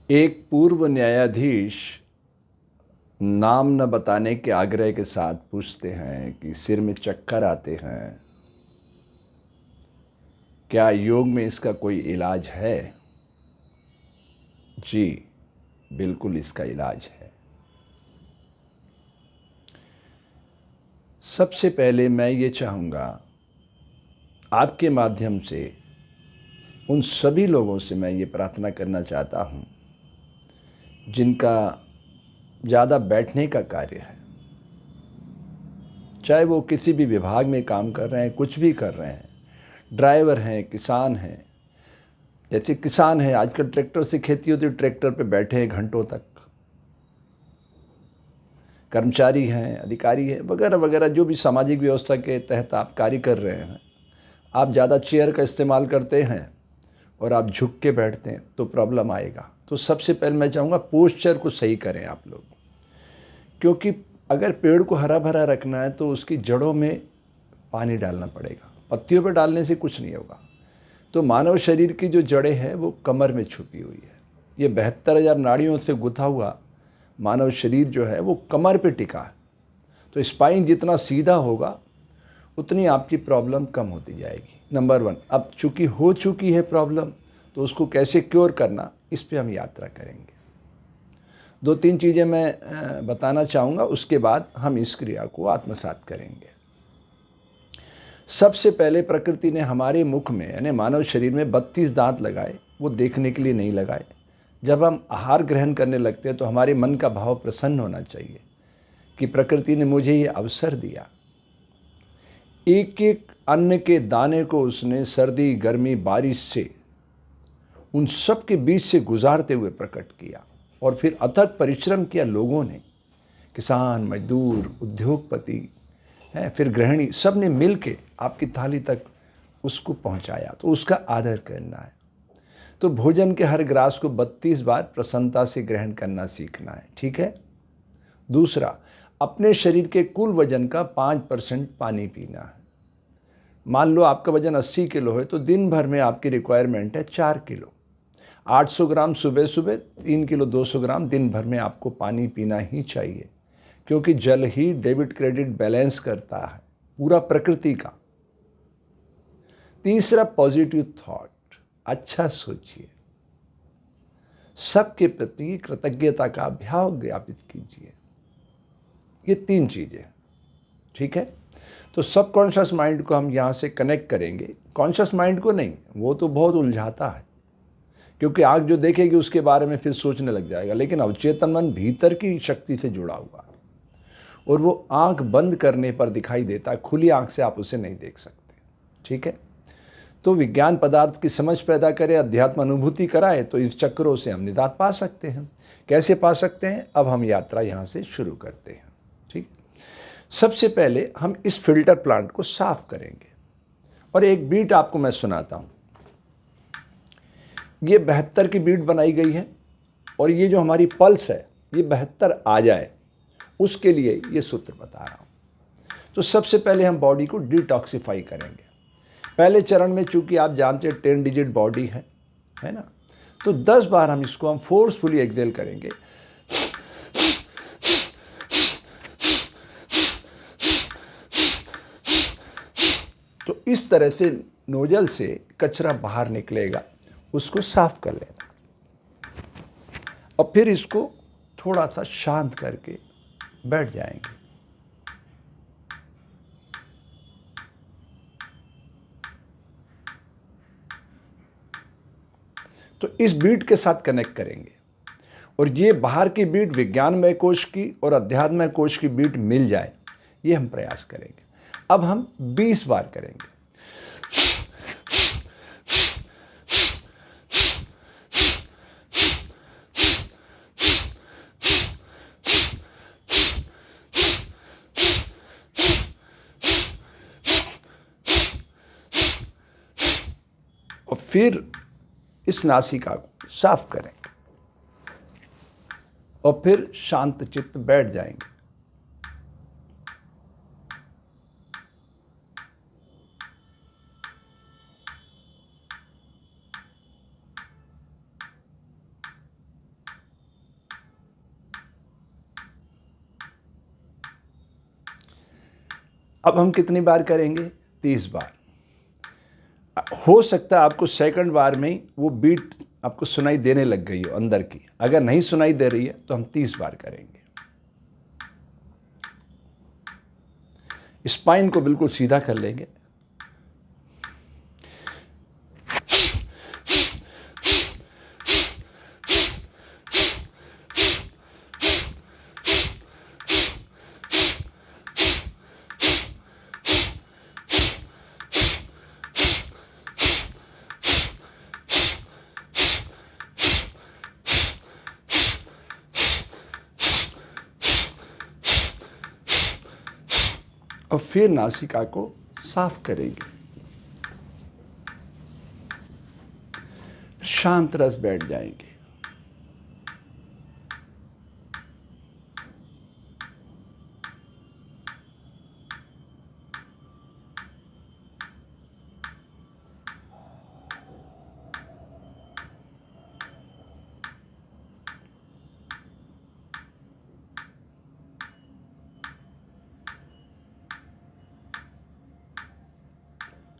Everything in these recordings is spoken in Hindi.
एक पूर्व न्यायाधीश नाम न बताने के आग्रह के साथ पूछते हैं कि सिर में चक्कर आते हैं, क्या योग में इसका कोई इलाज है? जी, बिल्कुल इसका इलाज है। सबसे पहले मैं ये चाहूँगा आपके माध्यम से उन सभी लोगों से मैं ये प्रार्थना करना चाहता हूँ जिनका ज़्यादा बैठने का कार्य है, चाहे वो किसी भी विभाग में काम कर रहे हैं, कुछ भी कर रहे हैं, ड्राइवर हैं, किसान हैं। जैसे किसान हैं, आजकल ट्रैक्टर से खेती होती है, ट्रैक्टर पे बैठे हैं घंटों तक। कर्मचारी हैं, अधिकारी हैं, वगैरह वगैरह, जो भी सामाजिक व्यवस्था के तहत आप कार्य कर रहे हैं, आप ज़्यादा चेयर का इस्तेमाल करते हैं और आप झुक के बैठते हैं तो प्रॉब्लम आएगा। तो सबसे पहले मैं चाहूँगा पोस्चर को सही करें आप लोग, क्योंकि अगर पेड़ को हरा भरा रखना है तो उसकी जड़ों में पानी डालना पड़ेगा, पत्तियों पर डालने से कुछ नहीं होगा। तो मानव शरीर की जो जड़ें हैं वो कमर में छुपी हुई है। ये 72,000 नाड़ियों से गुथा हुआ मानव शरीर जो है वो कमर पे टिका है। तो स्पाइन जितना सीधा होगा उतनी आपकी प्रॉब्लम कम होती जाएगी। नंबर 1। अब चूँकि हो चुकी है प्रॉब्लम, तो उसको कैसे क्योर करना, इस पे हम यात्रा करेंगे। 2-3 चीज़ें मैं बताना चाहूँगा, उसके बाद हम इस क्रिया को आत्मसात करेंगे। सबसे पहले प्रकृति ने हमारे मुख में यानी मानव शरीर में 32 दांत लगाए, वो देखने के लिए नहीं लगाए। जब हम आहार ग्रहण करने लगते हैं तो हमारे मन का भाव प्रसन्न होना चाहिए कि प्रकृति ने मुझे ये अवसर दिया। एक एक अन्न के दाने को उसने सर्दी, गर्मी, बारिश से, उन सब के बीच से गुजारते हुए प्रकट किया और फिर अथक परिश्रम किया लोगों ने। किसान, मजदूर, उद्योगपति हैं, फिर गृहिणी, सब ने मिल के आपकी थाली तक उसको पहुंचाया। तो उसका आदर करना है। तो भोजन के हर ग्रास को 32 बार प्रसन्नता से ग्रहण करना सीखना है, ठीक है। दूसरा, अपने शरीर के कुल वजन का 5% पानी पीना है। मान लो आपका वजन 80 किलो है तो दिन भर में आपकी रिक्वायरमेंट है 4 किलो। 800 ग्राम सुबह सुबह, 3 किलो 200 ग्राम दिन भर में आपको पानी पीना ही चाहिए, क्योंकि जल ही डेबिट क्रेडिट बैलेंस करता है पूरा प्रकृति का। तीसरा, पॉजिटिव थॉट, अच्छा सोचिए, सबके प्रति कृतज्ञता का भाव ज्ञापित कीजिए। ये 3 चीजें, ठीक है। तो सबकॉन्शियस माइंड को हम यहाँ से कनेक्ट करेंगे, कॉन्शियस माइंड को नहीं, वो तो बहुत उलझाता है, क्योंकि आँख जो देखेगी उसके बारे में फिर सोचने लग जाएगा। लेकिन अवचेतन मन भीतर की शक्ति से जुड़ा हुआ है और वो आँख बंद करने पर दिखाई देता है, खुली आँख से आप उसे नहीं देख सकते, ठीक है। तो विज्ञान पदार्थ की समझ पैदा करे, अध्यात्म अनुभूति कराए, तो इस चक्रों से हम निजात पा सकते हैं। कैसे पा सकते हैं, अब हम यात्रा यहाँ से शुरू करते हैं, ठीक। सबसे पहले हम इस फिल्टर प्लांट को साफ करेंगे और एक बीट आपको मैं सुनाता हूँ। ये 72 की बीट बनाई गई है और ये जो हमारी पल्स है ये 72 आ जाए, उसके लिए ये सूत्र बता रहा हूँ। तो सबसे पहले हम बॉडी को डिटॉक्सिफाई करेंगे। पहले चरण में चूंकि आप जानते हैं 10 डिजिट बॉडी है ना, तो 10 बार हम इसको फोर्सफुली एक्सेल करेंगे। तो इस तरह से नोजल से कचरा बाहर निकलेगा, उसको साफ कर लेना और फिर इसको थोड़ा सा शांत करके बैठ जाएंगे। तो इस बीट के साथ कनेक्ट करेंगे और ये बाहर की बीट विज्ञानमय कोश की और अध्यात्मय कोश की बीट मिल जाए, ये हम प्रयास करेंगे। अब हम 20 बार करेंगे। और फिर इस नासिका को साफ करें और फिर शांत चित्त बैठ जाएंगे। अब हम कितनी बार करेंगे? 30 बार। हो सकता है आपको सेकंड बार में ही वो बीट आपको सुनाई देने लग गई हो अंदर की। अगर नहीं सुनाई दे रही है तो हम 30 बार करेंगे। स्पाइन को बिल्कुल सीधा कर लेंगे। और फिर नासिका को साफ करेंगे। शांत रस बैठ जाएंगे।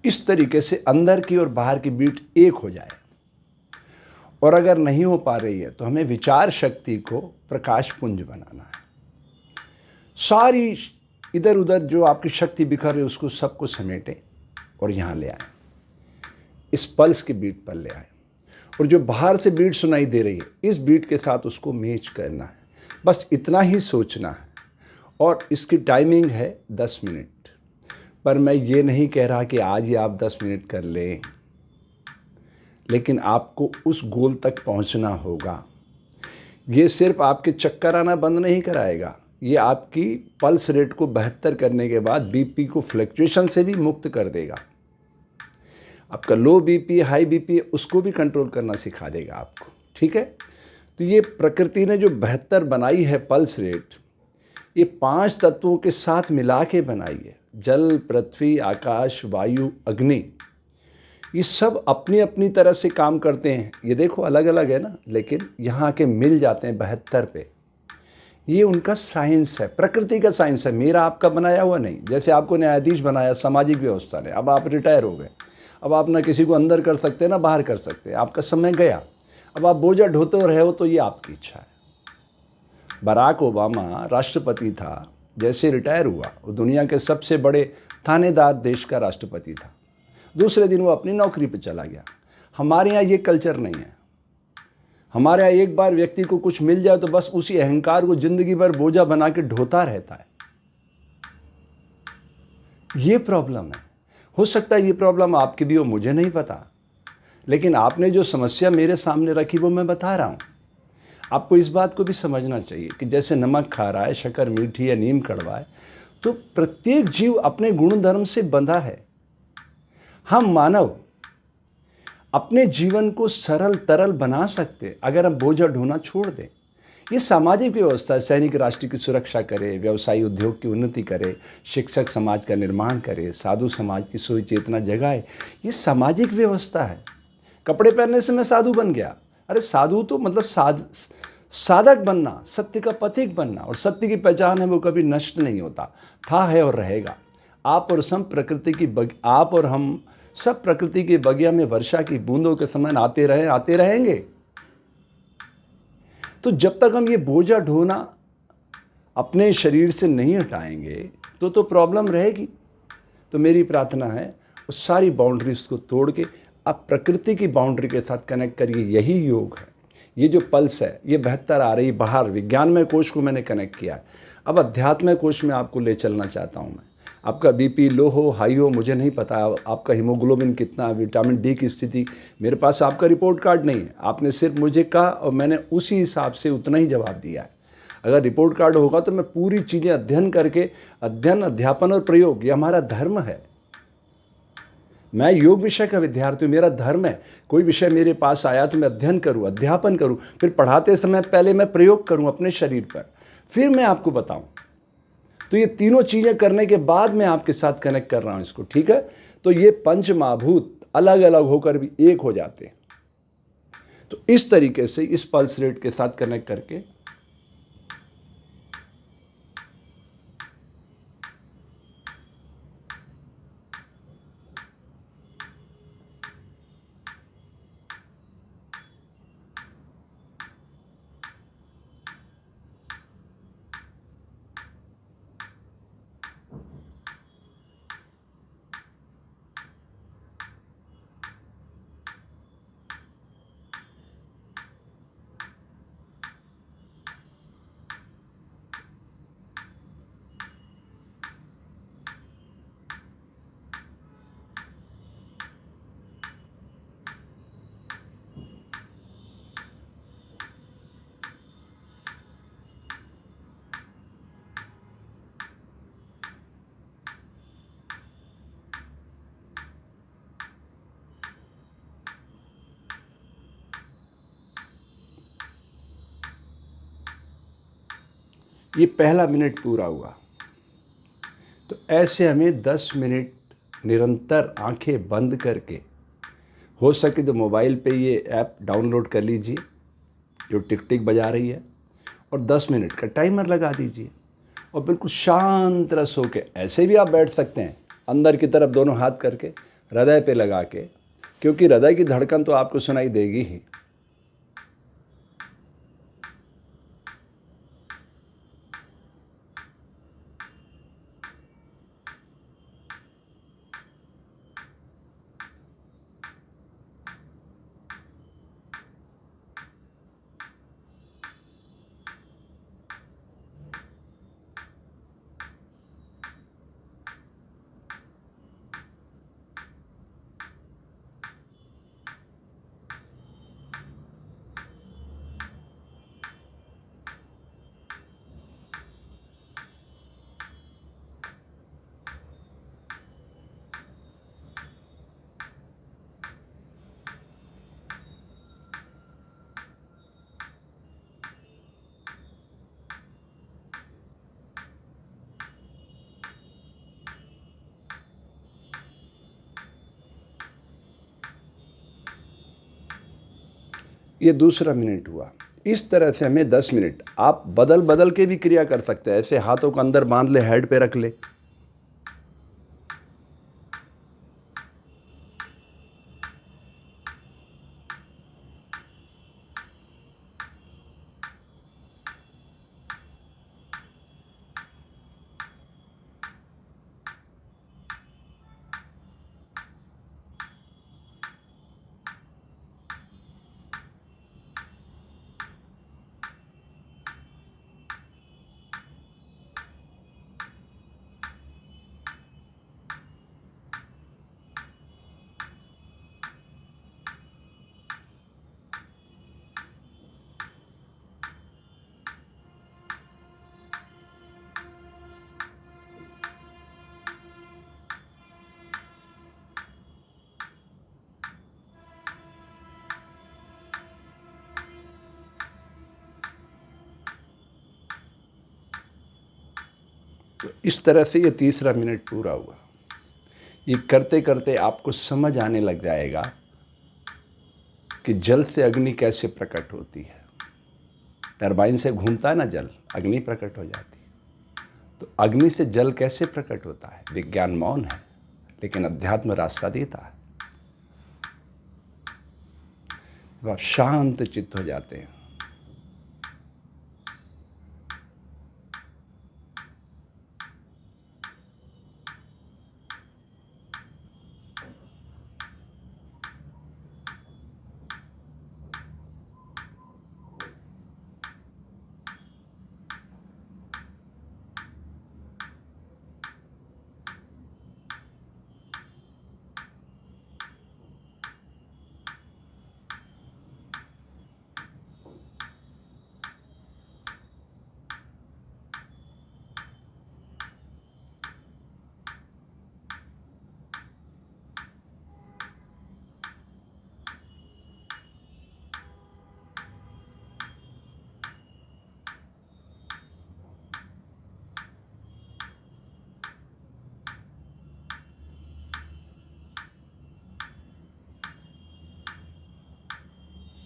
इस तरीके से अंदर की और बाहर की बीट एक हो जाए। और अगर नहीं हो पा रही है तो हमें विचार शक्ति को प्रकाश पुंज बनाना है। सारी इधर उधर जो आपकी शक्ति बिखर है उसको सबको समेटे और यहाँ ले आए, इस पल्स की बीट पर ले आए। और जो बाहर से बीट सुनाई दे रही है इस बीट के साथ उसको मैच करना है। बस इतना ही सोचना है। और इसकी टाइमिंग है 10 मिनट। पर मैं ये नहीं कह रहा कि आज ही आप 10 मिनट कर लें, लेकिन आपको उस गोल तक पहुंचना होगा। ये सिर्फ आपके चक्कर आना बंद नहीं कराएगा, ये आपकी पल्स रेट को बेहतर करने के बाद बीपी को फ्लक्चुएशन से भी मुक्त कर देगा। आपका लो बीपी हाई बीपी उसको भी कंट्रोल करना सिखा देगा आपको। ठीक है, तो ये प्रकृति ने जो बेहतर बनाई है पल्स रेट, ये 5 तत्वों के साथ मिला के बनाई है। जल, पृथ्वी, आकाश, वायु, अग्नि, ये सब अपनी अपनी तरफ से काम करते हैं। ये देखो अलग अलग है ना, लेकिन यहाँ के मिल जाते हैं 72 पे। ये उनका साइंस है, प्रकृति का साइंस है, मेरा आपका बनाया हुआ नहीं। जैसे आपको न्यायाधीश बनाया सामाजिक व्यवस्था ने, अब आप रिटायर हो गए, अब आप ना किसी को अंदर कर सकते ना बाहर कर सकते, आपका समय गया, अब आप बोझा ढोते रहे हो तो ये आपकी इच्छा है। बराक ओबामा राष्ट्रपति था, जैसे रिटायर हुआ वो दुनिया के सबसे बड़े थानेदार देश का राष्ट्रपति था, दूसरे दिन वो अपनी नौकरी पे चला गया। हमारे यहाँ ये कल्चर नहीं है। हमारे यहाँ एक बार व्यक्ति को कुछ मिल जाए तो बस उसी अहंकार को जिंदगी भर बोझा बना के ढोता रहता है। ये प्रॉब्लम है। हो सकता है ये प्रॉब्लम आपकी भी हो, मुझे नहीं पता, लेकिन आपने जो समस्या मेरे सामने रखी वो मैं बता रहा हूँ। आपको इस बात को भी समझना चाहिए कि जैसे नमक खा रहा है, शक्कर मीठी है, नीम कड़वा है, तो प्रत्येक जीव अपने गुण धर्म से बंधा है। हम मानव अपने जीवन को सरल तरल बना सकते अगर हम बोझा ढोना छोड़ दें। ये सामाजिक व्यवस्था है। सैनिक राष्ट्र की सुरक्षा करे, व्यवसायी उद्योग की उन्नति करे, शिक्षक समाज का निर्माण करे, साधु समाज की सोई चेतना जगाए, ये सामाजिक व्यवस्था है। कपड़े पहनने से मैं साधु बन गया, अरे साधु तो मतलब साधक बनना, सत्य का पथिक बनना, और सत्य की पहचान है वो कभी नष्ट नहीं होता, था, है और रहेगा। आप और हम सब प्रकृति की बगिया में वर्षा की बूंदों के समान आते रहेंगे। तो जब तक हम ये बोझा ढोना अपने शरीर से नहीं हटाएंगे तो प्रॉब्लम रहेगी। तो मेरी प्रार्थना है उस सारी बाउंड्रीज को तोड़ के आप प्रकृति की बाउंड्री के साथ कनेक्ट करिए। यही योग है। ये जो पल्स है ये बेहतर आ रही बाहर। विज्ञानमय कोश को मैंने कनेक्ट किया है, अब अध्यात्मय कोश में आपको ले चलना चाहता हूँ मैं। आपका बीपी लो हो हाई हो मुझे नहीं पता, आपका हीमोग्लोबिन कितना, विटामिन डी की स्थिति, मेरे पास आपका रिपोर्ट कार्ड नहीं है। आपने सिर्फ मुझे कहा और मैंने उसी हिसाब से उतना ही जवाब दिया है। अगर रिपोर्ट कार्ड होगा तो मैं पूरी चीज़ें अध्ययन करके, अध्ययन, अध्यापन और प्रयोग, ये हमारा धर्म है। मैं योग विषय का विद्यार्थी हूँ, मेरा धर्म है। कोई विषय मेरे पास आया तो मैं अध्ययन करूँ, अध्यापन करूँ, फिर पढ़ाते समय पहले मैं प्रयोग करूँ अपने शरीर पर, फिर मैं आपको बताऊँ। तो ये तीनों चीज़ें करने के बाद मैं आपके साथ कनेक्ट कर रहा हूँ इसको। ठीक है, तो ये पंच महाभूत अलग अलग होकर भी एक हो जाते हैं। तो इस तरीके से इस पल्स रेट के साथ कनेक्ट करके, ये पहला मिनट पूरा हुआ। तो ऐसे हमें 10 मिनट निरंतर आंखें बंद करके, हो सके तो मोबाइल पे ये ऐप डाउनलोड कर लीजिए जो टिक टिक बजा रही है, और 10 मिनट का टाइमर लगा दीजिए और बिल्कुल शांत रस होके, ऐसे भी आप बैठ सकते हैं अंदर की तरफ दोनों हाथ करके हृदय पे लगा के, क्योंकि हृदय की धड़कन तो आपको सुनाई देगी ही। ये दूसरा मिनट हुआ। इस तरह से हमें 10 मिनट आप बदल बदल के भी क्रिया कर सकते हैं। ऐसे हाथों को अंदर बांध ले, हेड पे रख ले, तो इस तरह से ये तीसरा मिनट पूरा हुआ। ये करते करते आपको समझ आने लग जाएगा कि जल से अग्नि कैसे प्रकट होती है। टरबाइन से घूमता है ना जल, अग्नि प्रकट हो जाती है। तो अग्नि से जल कैसे प्रकट होता है? विज्ञान मौन है, लेकिन अध्यात्म रास्ता देता है। जब आप शांत चित्त हो जाते हैं,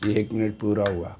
ये 1 मिनट पूरा हुआ।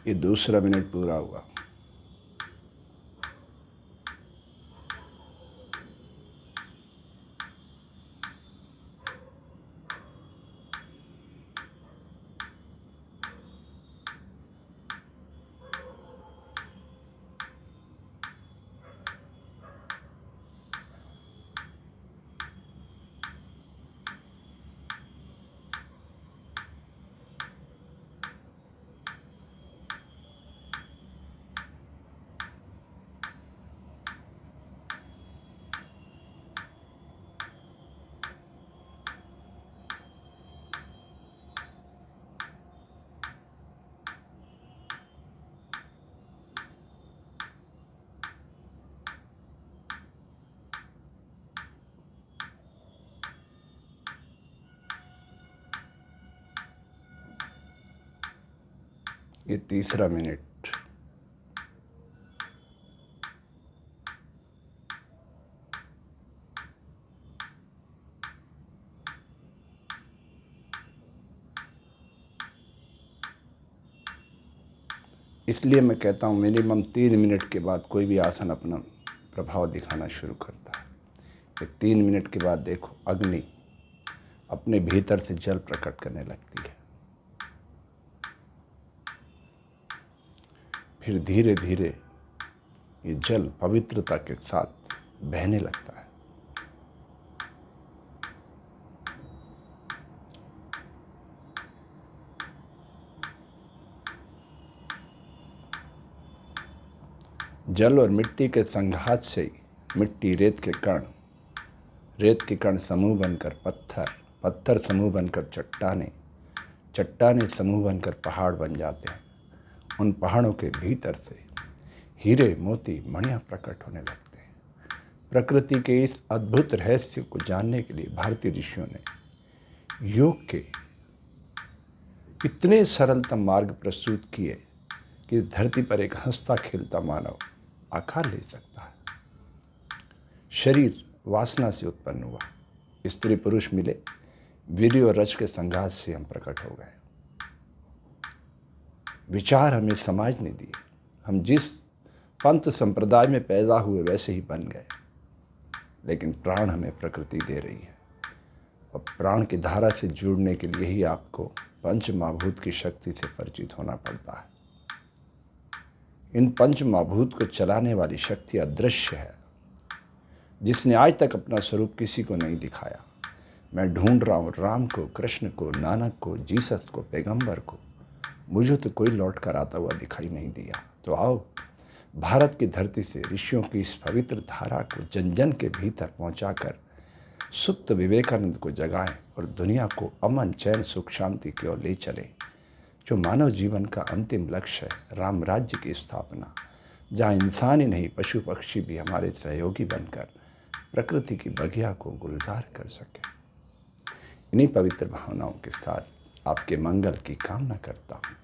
ये दूसरा मिनट पूरा हुआ। ये तीसरा मिनट। इसलिए मैं कहता हूँ मिनिमम 3 मिनट के बाद कोई भी आसन अपना प्रभाव दिखाना शुरू करता है। ये 3 मिनट के बाद देखो अग्नि अपने भीतर से जल प्रकट करने लगती है। फिर धीरे धीरे ये जल पवित्रता के साथ बहने लगता है। जल और मिट्टी के संघात से ही मिट्टी रेत के कण समूह बनकर पत्थर, पत्थर समूह बनकर चट्टानें, चट्टानें समूह बनकर पहाड़ बन जाते हैं। उन पहाड़ों के भीतर से हीरे मोती मणियाँ प्रकट होने लगते हैं। प्रकृति के इस अद्भुत रहस्य को जानने के लिए भारतीय ऋषियों ने योग के इतने सरलतम मार्ग प्रस्तुत किए कि इस धरती पर एक हंसता खेलता मानव आकार ले सकता है। शरीर वासना से उत्पन्न हुआ, स्त्री पुरुष मिले, वीर्य और रज के संघात से हम प्रकट हो गए। विचार हमें समाज ने दिए, हम जिस पंथ संप्रदाय में पैदा हुए वैसे ही बन गए, लेकिन प्राण हमें प्रकृति दे रही है। और प्राण की धारा से जुड़ने के लिए ही आपको पंच महाभूत की शक्ति से परिचित होना पड़ता है। इन पंच महाभूत को चलाने वाली शक्ति अदृश्य है, जिसने आज तक अपना स्वरूप किसी को नहीं दिखाया। मैं ढूंढ रहा हूँ राम को, कृष्ण को, नानक को, जीसस को, पैगंबर को। मुझे तो कोई लौट कर आता हुआ दिखाई नहीं दिया। तो आओ भारत की धरती से ऋषियों की इस पवित्र धारा को जन जन के भीतर पहुंचाकर सुप्त विवेकानंद को जगाएं और दुनिया को अमन, चैन, सुख, शांति की ओर ले चलें, जो मानव जीवन का अंतिम लक्ष्य है, राम राज्य की स्थापना, जहाँ इंसान ही नहीं पशु पक्षी भी हमारे सहयोगी बनकर प्रकृति की बगिया को गुलजार कर सके। इन्हीं पवित्र भावनाओं के साथ आपके मंगल की कामना करता हूँ।